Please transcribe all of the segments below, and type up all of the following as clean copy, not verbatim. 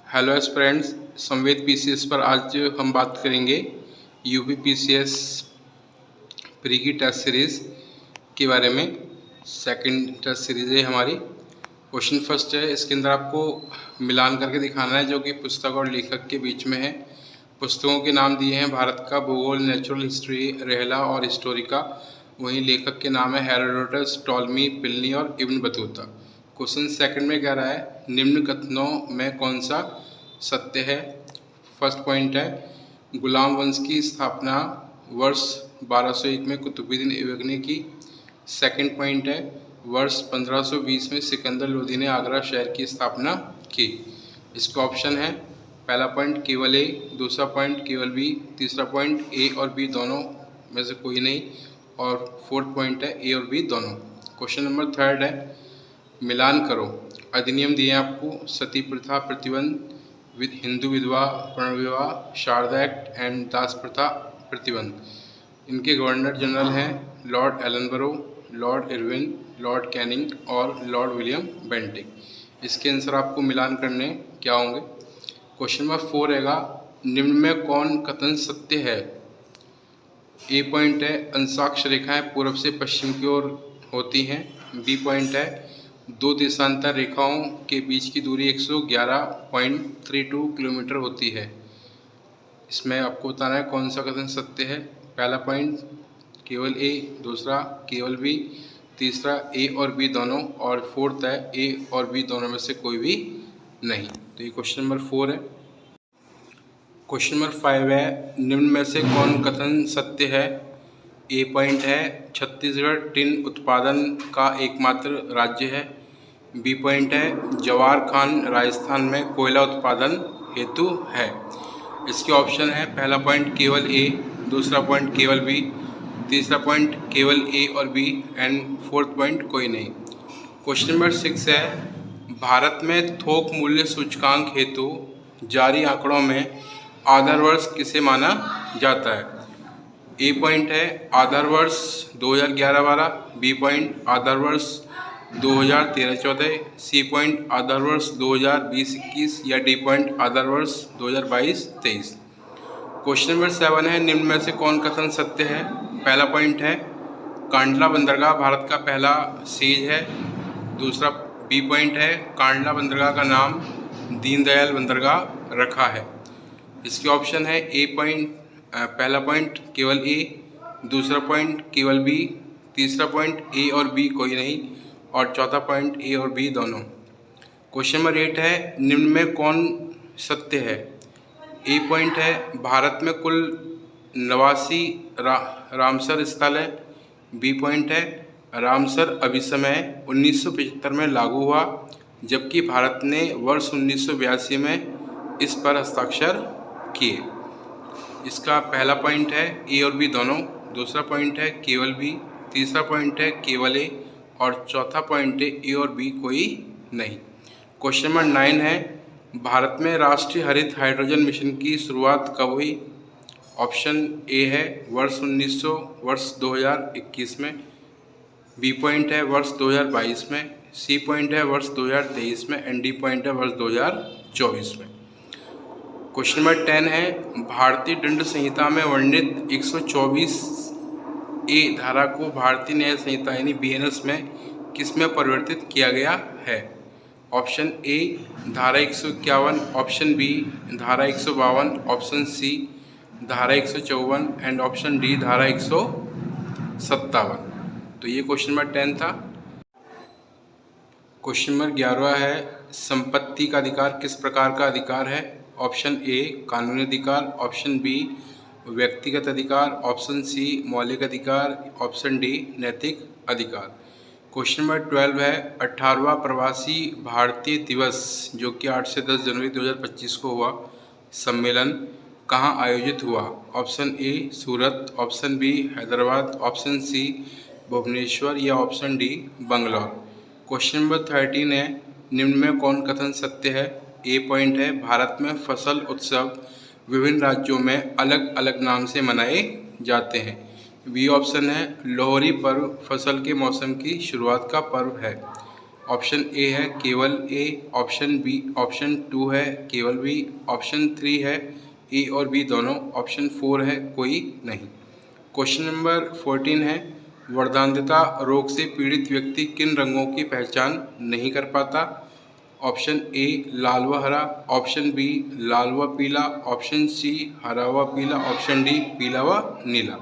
Hello friends, संवेद PCS पर आज हम बात करेंगे यूपी पीसीएस प्री की टेस्ट सीरीज़ के बारे में। सेकंड टेस्ट सीरीज़ है हमारी। क्वेश्चन फर्स्ट है, इसके अंदर आपको मिलान करके दिखाना है जो कि पुस्तक और लेखक के बीच में है। पुस्तकों के नाम दिए हैं भारत का भूगोल, नेचुरल हिस्ट्री, रेहला और हिस्टोरिका। वहीं लेखक के नाम है हेरोडोटस, टॉलमी, प्लिनी और इब्न बतूता। क्वेश्चन सेकंड में कह रहा है, निम्न कथनों में कौन सा सत्य है। फर्स्ट पॉइंट है, गुलाम वंश की स्थापना वर्ष 1201 में कुतुबुद्दीन ऐबक ने की। सेकंड पॉइंट है, वर्ष 1520 में सिकंदर लोदी ने आगरा शहर की स्थापना की। इसका ऑप्शन है पहला पॉइंट केवल ए, दूसरा पॉइंट केवल बी, तीसरा पॉइंट ए और बी दोनों में से कोई नहीं, और फोर्थ पॉइंट है ए और बी दोनों। क्वेश्चन नंबर थर्ड है, मिलान करो। अधिनियम दिए हैं आपको, सती प्रथा प्रतिबंध, हिंदू विधवा पुनर्विवाह, शारदा एक्ट एंड दास प्रथा प्रतिबंध। इनके गवर्नर जनरल हैं Lord Ellenborough, Lord Irwin, Lord Canning और लॉर्ड विलियम बेंटिक। इसके आंसर आपको मिलान करने क्या होंगे। क्वेश्चन नंबर 4 रहेगा, निम्न में कौन कथन सत्य है। ए पॉइंट है, अंशाक्ष रेखाएं पूर्व से पश्चिम की ओर होती हैं। बी पॉइंट है, दो देशांतर रेखाओं के बीच की दूरी 111.32 किलोमीटर होती है। इसमें आपको बताना है कौन सा कथन सत्य है। पहला पॉइंट केवल ए, दूसरा केवल बी, तीसरा ए और बी दोनों, और फोर्थ है ए और बी दोनों में से कोई भी नहीं। तो ये क्वेश्चन नंबर 4 है। क्वेश्चन नंबर 5 है, निम्न में से कौन कथन सत्य है। ए पॉइंट है, छत्तीसगढ़ टिन उत्पादन का एकमात्र राज्य है। बी पॉइंट है, जवार खान राजस्थान में कोयला उत्पादन हेतु है। इसके ऑप्शन है पहला पॉइंट केवल ए, दूसरा पॉइंट केवल बी, तीसरा पॉइंट केवल ए और बी एंड फोर्थ पॉइंट कोई नहीं। क्वेश्चन नंबर 6 है, भारत में थोक मूल्य सूचकांक हेतु जारी आंकड़ों में आधार वर्ष किसे माना जाता है। ए पॉइंट है, आधार वर्ष 2011-12, बी पॉइंट आधार वर्ष 2013-14, सी पॉइंट आधार वर्ष 2020-21 या डी पॉइंट आधार वर्ष 2022-23। क्वेश्चन नंबर 7 है, निम्न में से कौन कथन सत्य है। पहला पॉइंट है, कांडला बंदरगाह भारत का पहला सीज है। दूसरा बी पॉइंट है, कांडला बंदरगाह का नाम दीनदयाल बंदरगाह रखा है। इसके ऑप्शन है ए पॉइंट, पहला पॉइंट केवल ए, दूसरा पॉइंट केवल बी, तीसरा पॉइंट ए और बी कोई नहीं, और चौथा पॉइंट ए और बी दोनों। क्वेश्चन नंबर 8 है, निम्न में कौन सत्य है। ए पॉइंट है, भारत में कुल 89 रामसर स्थल है। बी पॉइंट है, रामसर अभिसमय 1975 में लागू हुआ, जबकि भारत ने वर्ष 1982 में इस पर हस्ताक्षर किए। इसका पहला पॉइंट है ए और बी दोनों, दूसरा पॉइंट है केवल बी, तीसरा पॉइंट है केवल ए और चौथा पॉइंट है ए और बी कोई नहीं। क्वेश्चन नंबर 9 है, भारत में राष्ट्रीय हरित हाइड्रोजन मिशन की शुरुआत कब हुई। ऑप्शन ए है वर्ष 2021 में, बी पॉइंट है वर्ष 2022 में, सी पॉइंट है वर्ष 2023 में एंड डी पॉइंट है वर्ष 2024 में। क्वेश्चन नंबर 10 है, भारतीय दंड संहिता में वर्णित 124 ए धारा को भारतीय न्याय संहिता यानी बीएनएस में किसमें परिवर्तित किया गया है। ऑप्शन ए धारा 151, ऑप्शन बी धारा 152, ऑप्शन सी धारा 154 एंड ऑप्शन डी धारा 157। तो ये क्वेश्चन नंबर 10 था। क्वेश्चन नंबर 11 है, संपत्ति का अधिकार किस प्रकार का अधिकार है। ऑप्शन ए कानूनी अधिकार, ऑप्शन बी व्यक्तिगत अधिकार, ऑप्शन सी मौलिक अधिकार, ऑप्शन डी नैतिक अधिकार। क्वेश्चन नंबर 12 है, 18वां प्रवासी भारतीय दिवस जो कि 8 से 10 जनवरी 2025 को हुआ सम्मेलन कहाँ आयोजित हुआ। Option A Surat, option B Hyderabad, option C Bhubaneswar या option D Bangalore. Question number 13 है, निम्न में कौन कथन सत्य है। ए पॉइंट है, भारत में फसल उत्सव विभिन्न राज्यों में अलग अलग नाम से मनाए जाते हैं। बी ऑप्शन है, लोहरी पर्व फसल के मौसम की शुरुआत का पर्व है। ऑप्शन ए है केवल ए, ऑप्शन बी, ऑप्शन 2 है केवल बी, ऑप्शन 3 है ए और बी दोनों, ऑप्शन 4 है कोई नहीं। क्वेश्चन नंबर 14 है वर्धांतता रोग से पीड़ित व्यक्ति किन रंगों की पहचान नहीं कर पाता? ऑप्शन ए लाल व हरा, ऑप्शन बी लाल व पीला, ऑप्शन सी हरा व पीला, ऑप्शन डी पीला व नीला।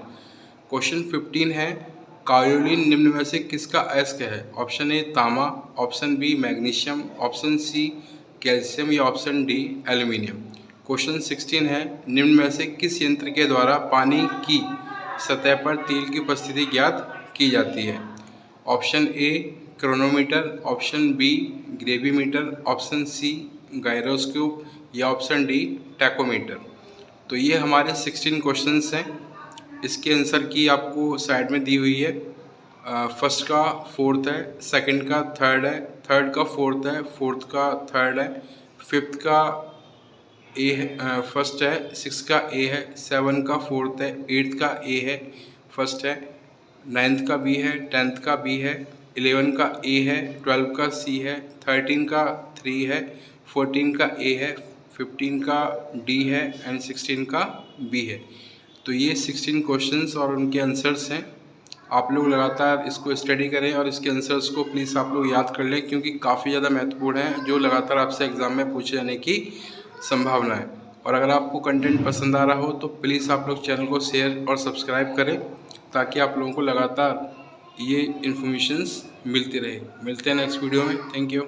क्वेश्चन 15 है कायोलिन निम्न में से किसका अयस्क है? ऑप्शन ए तांबा, option B magnesium, option C calcium या ऑप्शन डी एल्यूमिनियम। क्वेश्चन 16 है निम्न में से किस यंत्र के द्वारा पानी की सतह पर तेल की उपस्थिति ज्ञात की जाती है? Option A chronometer, option B gravimeter, option C gyroscope या ऑप्शन डी टैकोमीटर। तो ये हमारे 16 क्वेश्चंस हैं। इसके आंसर की आपको साइड में दी हुई है। फर्स्ट का फोर्थ है, सेकंड का थर्ड है, थर्ड का फोर्थ है, फोर्थ का थर्ड है, फिफ्थ का ए है, फर्स्ट है, सिक्स का ए है, सेवन का फोर्थ है, एट्थ का ए है, फर्स्ट है, नाइन्थ का बी है, टेंथ का बी है, 11 का ए है, 12 का सी है, 13 का 3 है, 14 का ए है, 15 का डी है एंड 16 का बी है। तो ये 16 क्वेश्चंस और उनके आंसर्स हैं। आप लोग लगातार इसको स्टडी करें और इसके आंसर्स को प्लीज़ आप लोग याद कर लें, क्योंकि काफ़ी ज़्यादा महत्वपूर्ण है, जो लगातार आपसे एग्ज़ाम में पूछे जाने की संभावना है। और अगर आपको कंटेंट पसंद आ रहा हो तो प्लीज़ आप लोग चैनल को शेयर और सब्सक्राइब करें, ताकि आप लोगों को लगातार ये इन्फॉर्मेशंस मिलती रहे। मिलते हैं नेक्स्ट वीडियो में। Thank you.